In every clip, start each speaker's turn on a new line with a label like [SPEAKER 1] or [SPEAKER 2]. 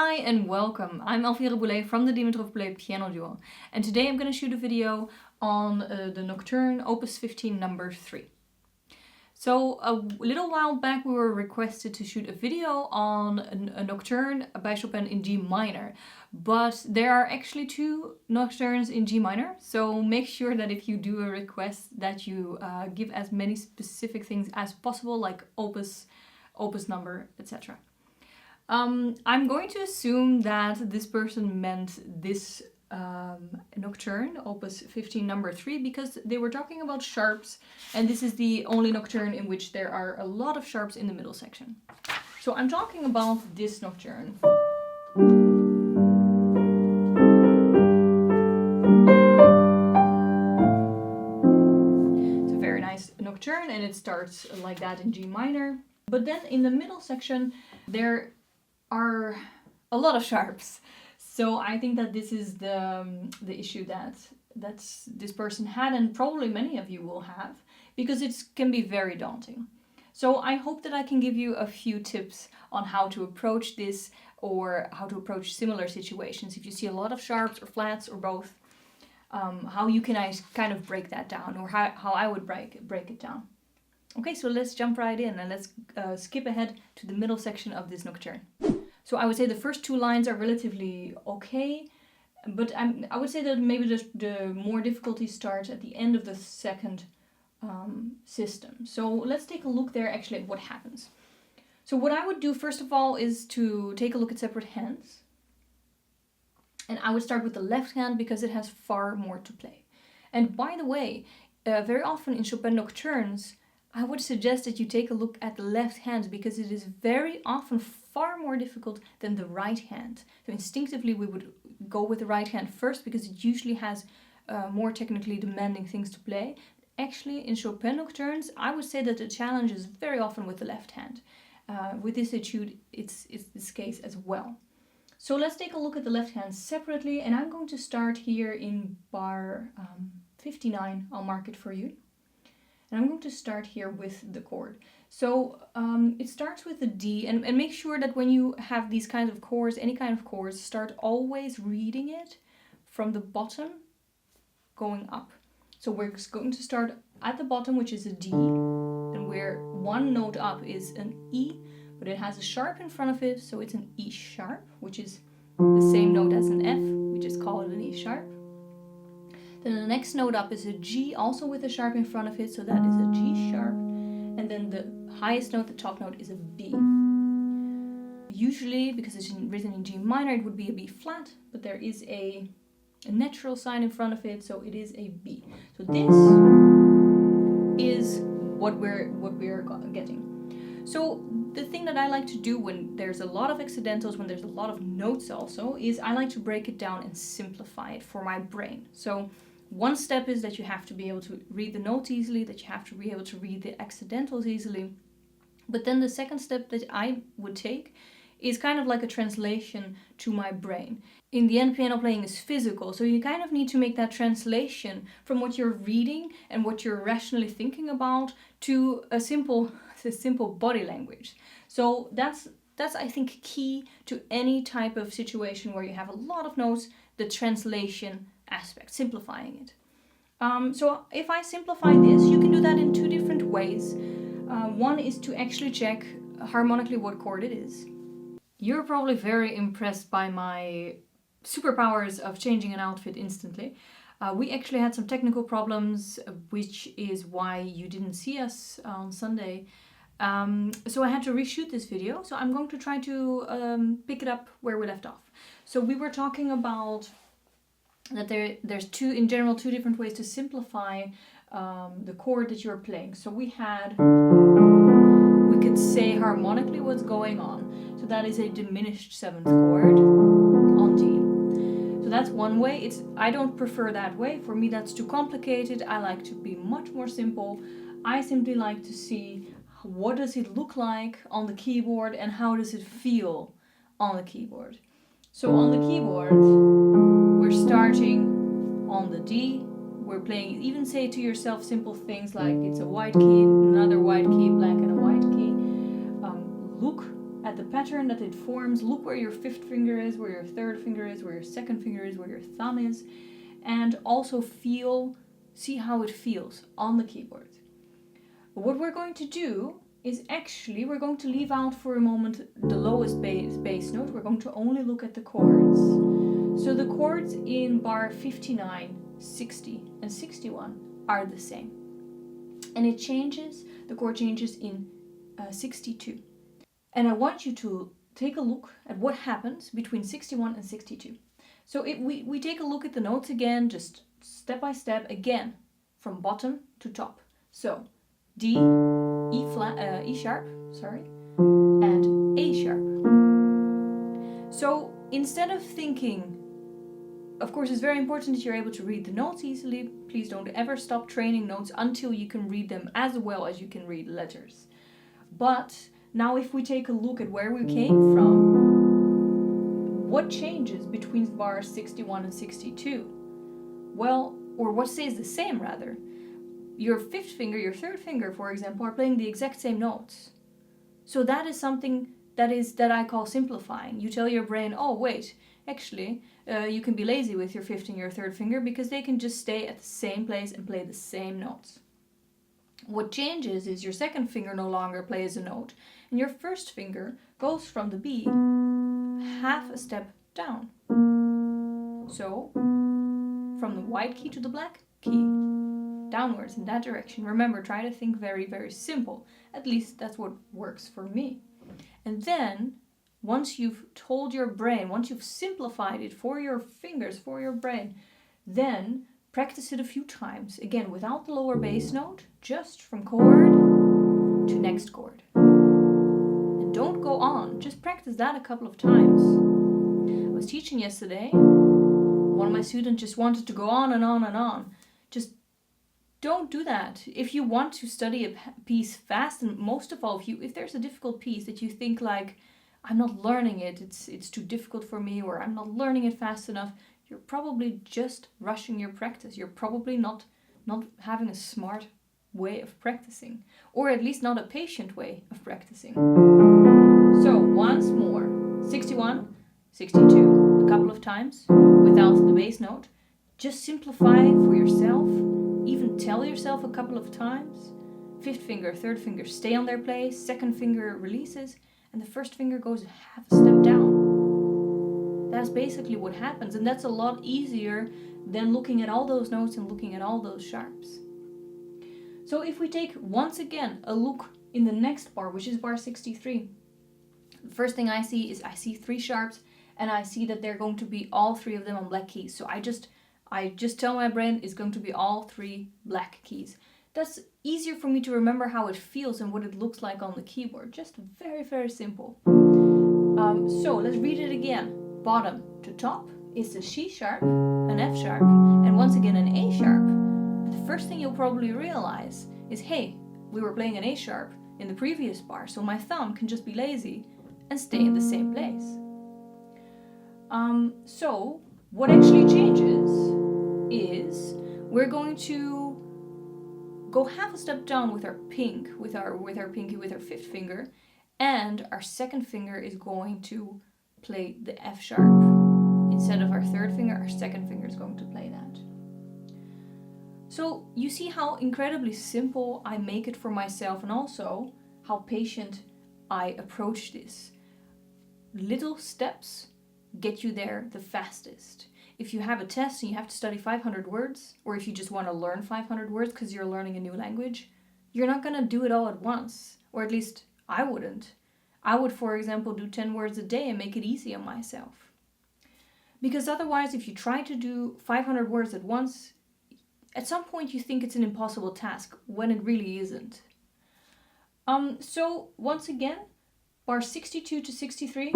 [SPEAKER 1] Hi and welcome. I'm Elvira Boulet from the Dimitrov Boulet Piano Duo, and today I'm going to shoot a video on the Nocturne Opus 15 number 3. So a little while back we were requested to shoot a video on a Nocturne by Chopin in G minor, but there are actually two Nocturnes in G minor, so make sure that if you do a request that you give as many specific things as possible, like opus number, etc. I'm going to assume that this person meant this Nocturne, Opus 15 number 3, because they were talking about sharps, and this is the only Nocturne in which there are a lot of sharps in the middle section. So I'm talking about this Nocturne. It's a very nice Nocturne, and it starts like that in G minor. But then in the middle section, there are a lot of sharps. So I think that this is the issue that this person had, and probably many of you will have, because it can be very daunting. So I hope that I can give you a few tips on how to approach this, or how to approach similar situations. If you see a lot of sharps or flats or both, how you can kind of break that down, or how I would break it down. Okay, so let's jump right in and let's skip ahead to the middle section of this Nocturne. So I would say the first two lines are relatively okay, but I would say that maybe the more difficulty starts at the end of the second system. So let's take a look there actually at what happens. So what I would do first of all is to take a look at separate hands. And I would start with the left hand because it has far more to play. And by the way, very often in Chopin Nocturnes, I would suggest that you take a look at the left hand because it is very often far more difficult than the right hand. So instinctively we would go with the right hand first because it usually has more technically demanding things to play. Actually, in Chopin Nocturnes, I would say that the challenge is very often with the left hand. With this etude, it's this case as well. So let's take a look at the left hand separately, and I'm going to start here in bar 59. I'll mark it for you. And I'm going to start here with the chord. So it starts with the D, and make sure that when you have these kinds of chords, any kind of chords, start always reading it from the bottom going up. So we're going to start at the bottom, which is a D, and where one note up is an E, but it has a sharp in front of it, so it's an E sharp, which is the same note as an F. We just call it an E sharp. Then the next note up is a G, also with a sharp in front of it, so that is a G sharp. And then the highest note, the top note, is a B. Usually, because it's written in G minor, it would be a B flat, but there is a natural sign in front of it, so it is a B. So this is what we're getting. So the thing that I like to do when there's a lot of accidentals, when there's a lot of notes also, is I like to break it down and simplify it for my brain. So one step is that you have to be able to read the notes easily, that you have to be able to read the accidentals easily. But then the second step that I would take is kind of like a translation to my brain. In the end, piano playing is physical, so you kind of need to make that translation from what you're reading and what you're rationally thinking about to a simple body language. So that's I think key to any type of situation where you have a lot of notes, the translation aspect, simplifying it. So if I simplify this, you can do that in two different ways. One is to actually check harmonically what chord it is. You're probably very impressed by my superpowers of changing an outfit instantly. We actually had some technical problems, which is why you didn't see us on Sunday. So I had to reshoot this video, so I'm going to try to pick it up where we left off. So we were talking about that there's in general two different ways to simplify the chord that you're playing. So we could say harmonically what's going on. So that is a diminished seventh chord on D. So that's one way. I don't prefer that way. For me, that's too complicated. I like to be much more simple. I simply like to see what does it look like on the keyboard and how does it feel on the keyboard. So on the keyboard, we're starting on the D. We're playing, even say to yourself simple things like it's a white key, another white key, black and a white key. Look at the pattern that it forms. Look where your fifth finger is, where your third finger is, where your second finger is, where your thumb is, and also see how it feels on the keyboard. What we're going to do is actually, we're going to leave out for a moment the lowest bass note. We're going to only look at the chords. So the chords in bar 59, 60, and 61 are the same. And it changes, the chord changes in 62. And I want you to take a look at what happens between 61 and 62. So we take a look at the notes again, just step by step, again, from bottom to top. So D, E sharp, and A sharp. So instead of thinking, of course it's very important that you're able to read the notes easily. Please don't ever stop training notes until you can read them as well as you can read letters. But now if we take a look at where we came from, what changes between bars 61 and 62? Well, or what stays the same rather? Your fifth finger, your third finger, for example, are playing the exact same notes. So that is something that I call simplifying. You tell your brain, oh wait, actually, you can be lazy with your fifth and your third finger because they can just stay at the same place and play the same notes. What changes is your second finger no longer plays a note, and your first finger goes from the B half a step down. So, from the white key to the black key, downwards in that direction. Remember, try to think very, very simple. At least that's what works for me. And then, once you've told your brain, once you've simplified it for your fingers, for your brain, then practice it a few times. Again, without the lower bass note, just from chord to next chord. And don't go on, just practice that a couple of times. I was teaching yesterday, one of my students just wanted to go on and on and on. Just don't do that. If you want to study a piece fast, and most of all, if there's a difficult piece that you think like, I'm not learning it, it's too difficult for me, or I'm not learning it fast enough, you're probably just rushing your practice. You're probably not having a smart way of practicing, or at least not a patient way of practicing. So once more, 61, 62, a couple of times without the bass note. Just simplify for yourself. Even tell yourself a couple of times. Fifth finger, third finger stay on their place, second finger releases, and the first finger goes half a step down. That's basically what happens, and that's a lot easier than looking at all those notes and looking at all those sharps. So if we take once again a look in the next bar, which is bar 63, the first thing I see is I see three sharps, and I see that they're going to be all three of them on black keys. So I just tell my brain it's going to be all three black keys. That's easier for me to remember how it feels and what it looks like on the keyboard. Just very, very simple. So let's read it again. Bottom to top is a C sharp, an F sharp, and once again an A sharp. And the first thing you'll probably realize is, hey, we were playing an A sharp in the previous bar, so my thumb can just be lazy and stay in the same place. So what actually changes is we're going to go half a step down with our pinky, with our fifth finger, and our second finger is going to play the F sharp. Instead of our third finger, our second finger is going to play that. So you see how incredibly simple I make it for myself, and also how patient I approach this. Little steps get you there the fastest. If you have a test and you have to study 500 words, or if you just want to learn 500 words because you're learning a new language, you're not going to do it all at once. Or at least I wouldn't. I would, for example, do 10 words a day and make it easy on myself. Because otherwise, if you try to do 500 words at once, at some point you think it's an impossible task, when it really isn't. So, once again, bar 62 to 63,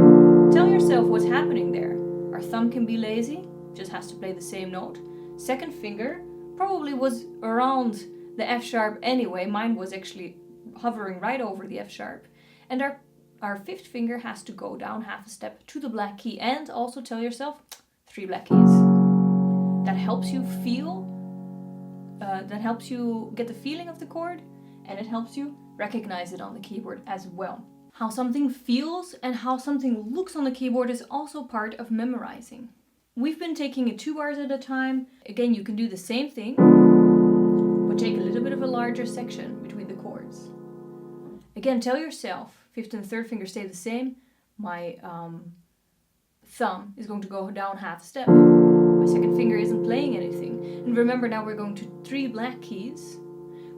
[SPEAKER 1] tell yourself what's happening there. Our thumb can be lazy, just has to play the same note. Second finger probably was around the F sharp anyway. Mine was actually hovering right over the F sharp. And our fifth finger has to go down half a step to the black key. And also tell yourself 3 black keys. That helps you feel, that helps you get the feeling of the chord, and it helps you recognize it on the keyboard as well. How something feels and how something looks on the keyboard is also part of memorizing. We've been taking it 2 bars at a time. Again, you can do the same thing, but take a little bit of a larger section between the chords. Again, tell yourself, fifth and third finger stay the same. My thumb is going to go down half a step. My second finger isn't playing anything. And remember, now we're going to 3 black keys.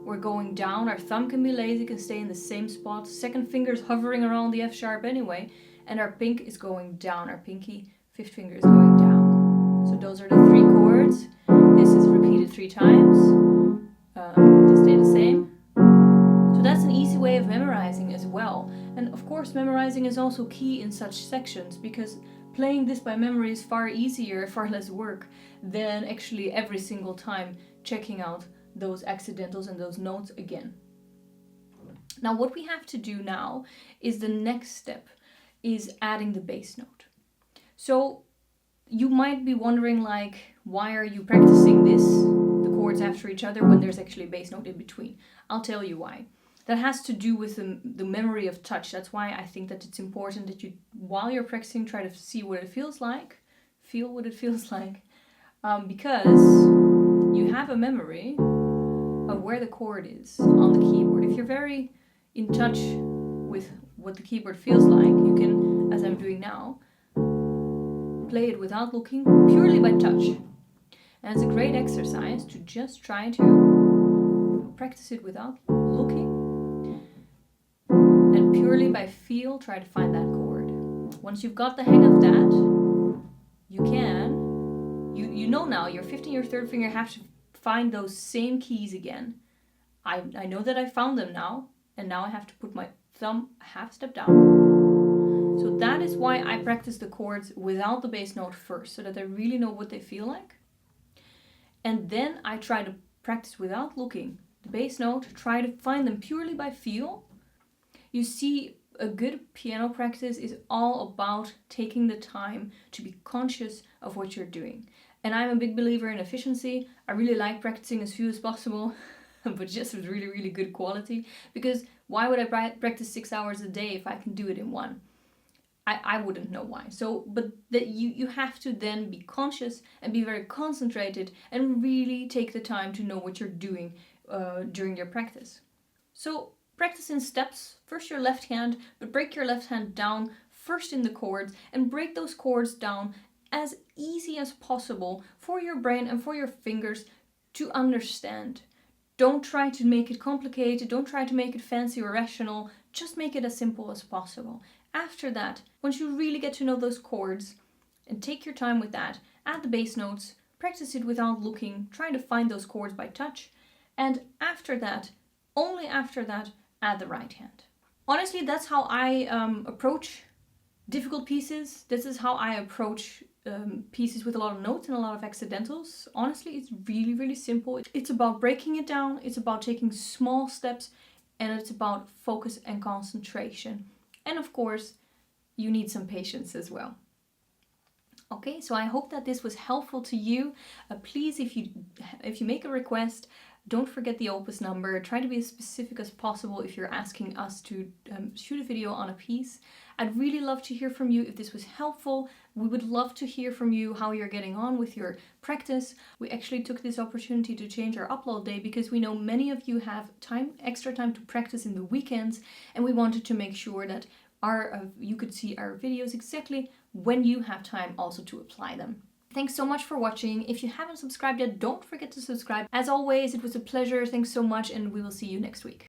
[SPEAKER 1] We're going down, our thumb can be lazy, can stay in the same spot. Second finger is hovering around the F sharp anyway. And our pink is going down, our pinky, fifth finger is going down. So those are the 3 chords. This is repeated 3 times to stay the same. So that's an easy way of memorizing as well. And of course, memorizing is also key in such sections, because playing this by memory is far easier, far less work than actually every single time checking out those accidentals and those notes again. Now what we have to do now is the next step, is adding the bass note. So you might be wondering, like, why are you practicing the chords after each other when there's actually a bass note in between? I'll tell you why. That has to do with the memory of touch. That's why I think that it's important that you, while you're practicing, try to see what it feels like, feel what it feels like, because you have a memory of where the chord is on the keyboard. If you're very in touch with what the keyboard feels like, you can, as I'm doing now, play it without looking, purely by touch. And it's a great exercise to just try to practice it without looking, and purely by feel try to find that chord. Once you've got the hang of that, you know now your fifth and your third finger have to find those same keys again. I know that I found them now, and now I have to put my thumb a half step down. So that is why I practice the chords without the bass note first, so that I really know what they feel like. And then I try to practice without looking the bass note, try to find them purely by feel. You see, a good piano practice is all about taking the time to be conscious of what you're doing. And I'm a big believer in efficiency. I really like practicing as few as possible, but just with really, really good quality. Because why would I practice 6 hours a day if I can do it in one? I wouldn't know why. So, but that you have to then be conscious and be very concentrated and really take the time to know what you're doing during your practice. So practice in steps. First your left hand, but break your left hand down first in the chords, and break those chords down as easy as possible for your brain and for your fingers to understand. Don't try to make it complicated, don't try to make it fancy or rational, just make it as simple as possible. After that, once you really get to know those chords, and take your time with that, add the bass notes, practice it without looking, try to find those chords by touch, and after that, only after that, add the right hand. Honestly, that's how I approach difficult pieces. This is how I approach pieces with a lot of notes and a lot of accidentals. Honestly, it's really, really simple. It's about breaking it down, it's about taking small steps, and it's about focus and concentration. And of course, you need some patience as well. Okay, so I hope that this was helpful to you. Please, if you make a request, don't forget the opus number. Try to be as specific as possible if you're asking us to shoot a video on a piece. I'd really love to hear from you if this was helpful. We would love to hear from you how you're getting on with your practice. We actually took this opportunity to change our upload day because we know many of you have extra time to practice in the weekends, and we wanted to make sure that you could see our videos exactly when you have time also to apply them. Thanks so much for watching. If you haven't subscribed yet, don't forget to subscribe. As always, it was a pleasure. Thanks so much, and we will see you next week.